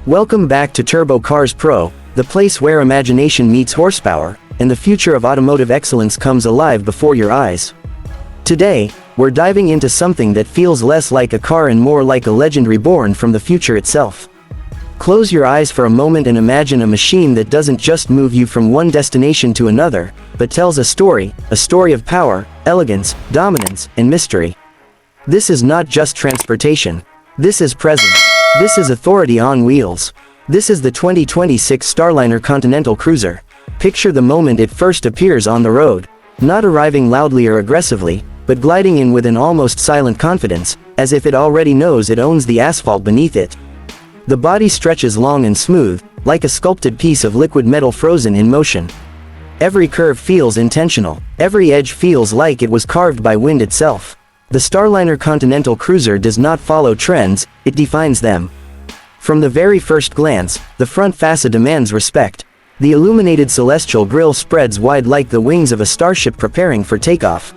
Welcome back to Turbo Cars Pro, the place where imagination meets horsepower, and the future of automotive excellence comes alive before your eyes. Today, we're diving into something that feels less like a car and more like a legend reborn from the future itself. Close your eyes for a moment and imagine a machine that doesn't just move you from one destination to another, but tells a story of power, elegance, dominance, and mystery. This is not just transportation. This is presence. This is authority on wheels. This is the 2026 Starliner Continental Cruiser. Picture the moment it first appears on the road, not arriving loudly or aggressively, but gliding in with an almost silent confidence, as if it already knows it owns the asphalt beneath it. The body stretches long and smooth, like a sculpted piece of liquid metal frozen in motion. Every curve feels intentional, every edge feels like it was carved by wind itself. The Starliner Continental Cruiser does not follow trends, it defines them. From the very first glance, the front facade demands respect. The illuminated celestial grille spreads wide like the wings of a starship preparing for takeoff.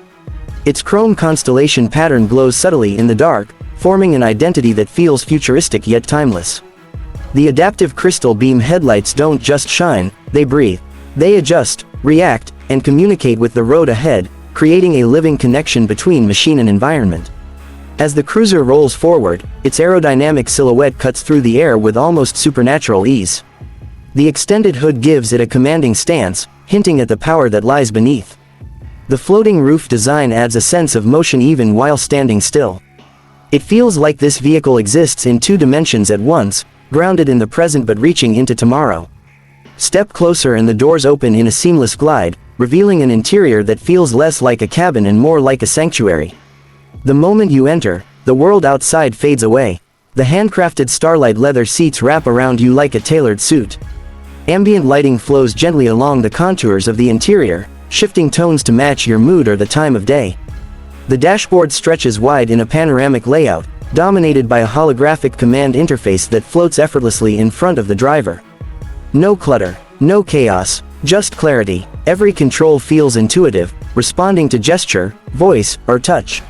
Its chrome constellation pattern glows subtly in the dark, forming an identity that feels futuristic yet timeless. The adaptive crystal beam headlights don't just shine, they breathe. They adjust, react, and communicate with the road ahead, creating a living connection between machine and environment. As the cruiser rolls forward, its aerodynamic silhouette cuts through the air with almost supernatural ease. The extended hood gives it a commanding stance, hinting at the power that lies beneath. The floating roof design adds a sense of motion even while standing still. It feels like this vehicle exists in two dimensions at once, grounded in the present but reaching into tomorrow. Step closer and the doors open in a seamless glide, revealing an interior that feels less like a cabin and more like a sanctuary. The moment you enter, the world outside fades away. The handcrafted Starlight leather seats wrap around you like a tailored suit. Ambient lighting flows gently along the contours of the interior, shifting tones to match your mood or the time of day. The dashboard stretches wide in a panoramic layout, dominated by a holographic command interface that floats effortlessly in front of the driver. No clutter, no chaos, just clarity. Every control feels intuitive, responding to gesture, voice, or touch.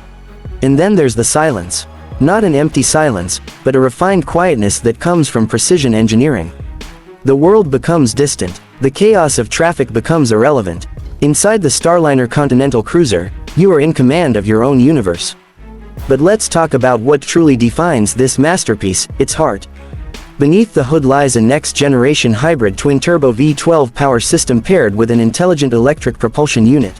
And then there's the silence. Not an empty silence, but a refined quietness that comes from precision engineering. The world becomes distant. The chaos of traffic becomes irrelevant. Inside the Starliner Continental Cruiser, you are in command of your own universe. But let's talk about what truly defines this masterpiece, its heart. Beneath the hood lies a next-generation hybrid twin-turbo V12 power system paired with an intelligent electric propulsion unit.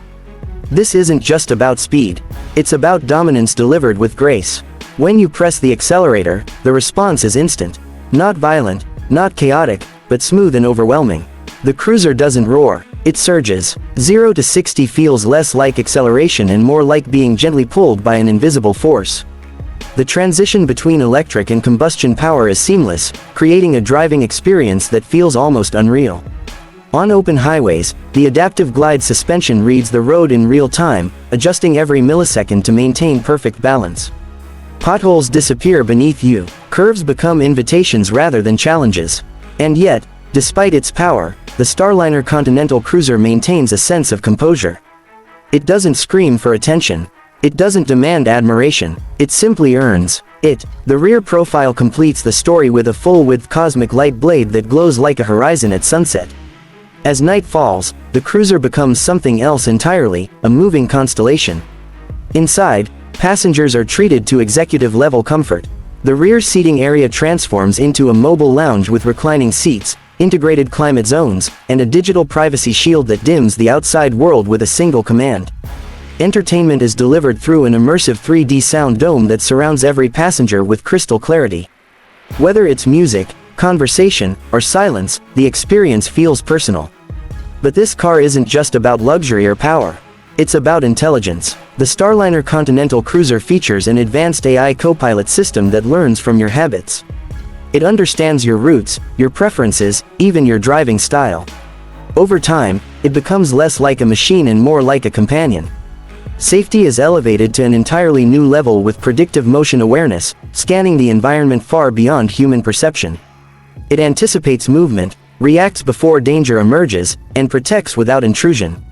This isn't just about speed. It's about dominance delivered with grace. When you press the accelerator, the response is instant. Not violent, not chaotic, but smooth and overwhelming. The cruiser doesn't roar, it surges. 0 to 60 feels less like acceleration and more like being gently pulled by an invisible force. The transition between electric and combustion power is seamless, creating a driving experience that feels almost unreal. On open highways, the adaptive glide suspension reads the road in real time, adjusting every millisecond to maintain perfect balance. Potholes disappear beneath you, curves become invitations rather than challenges. And yet, despite its power, the Starliner Continental Cruiser maintains a sense of composure. It doesn't scream for attention. It doesn't demand admiration. It simply earns it. The rear profile completes the story with a full-width cosmic light blade that glows like a horizon at sunset. As night falls, the cruiser becomes something else entirely, a moving constellation. Inside, passengers are treated to executive-level comfort. The rear seating area transforms into a mobile lounge with reclining seats, integrated climate zones, and a digital privacy shield that dims the outside world with a single command. Entertainment is delivered through an immersive 3D sound dome that surrounds every passenger with crystal clarity. Whether it's music, conversation, or silence, the experience feels personal. But this car isn't just about luxury or power. It's about intelligence. The Starliner Continental Cruiser features an advanced AI co-pilot system that learns from your habits. It understands your routes, your preferences, even your driving style. Over time, it becomes less like a machine and more like a companion. Safety is elevated to an entirely new level with predictive motion awareness, scanning the environment far beyond human perception. It anticipates movement, reacts before danger emerges, and protects without intrusion.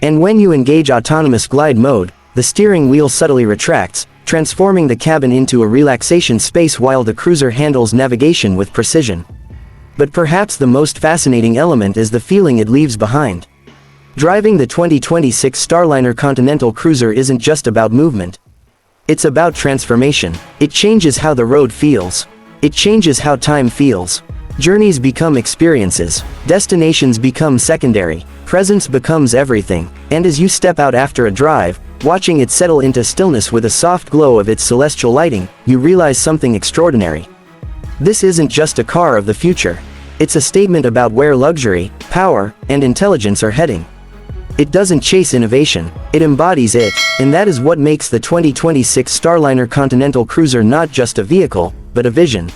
And when you engage autonomous glide mode, the steering wheel subtly retracts, transforming the cabin into a relaxation space while the cruiser handles navigation with precision. But perhaps the most fascinating element is the feeling it leaves behind. Driving the 2026 Starliner Continental Cruiser isn't just about movement. It's about transformation. It changes how the road feels. It changes how time feels. Journeys become experiences. Destinations become secondary. Presence becomes everything. And as you step out after a drive, watching it settle into stillness with a soft glow of its celestial lighting, you realize something extraordinary. This isn't just a car of the future. It's a statement about where luxury, power, and intelligence are heading. It doesn't chase innovation, it embodies it, and that is what makes the 2026 Starliner Continental Cruiser not just a vehicle, but a vision.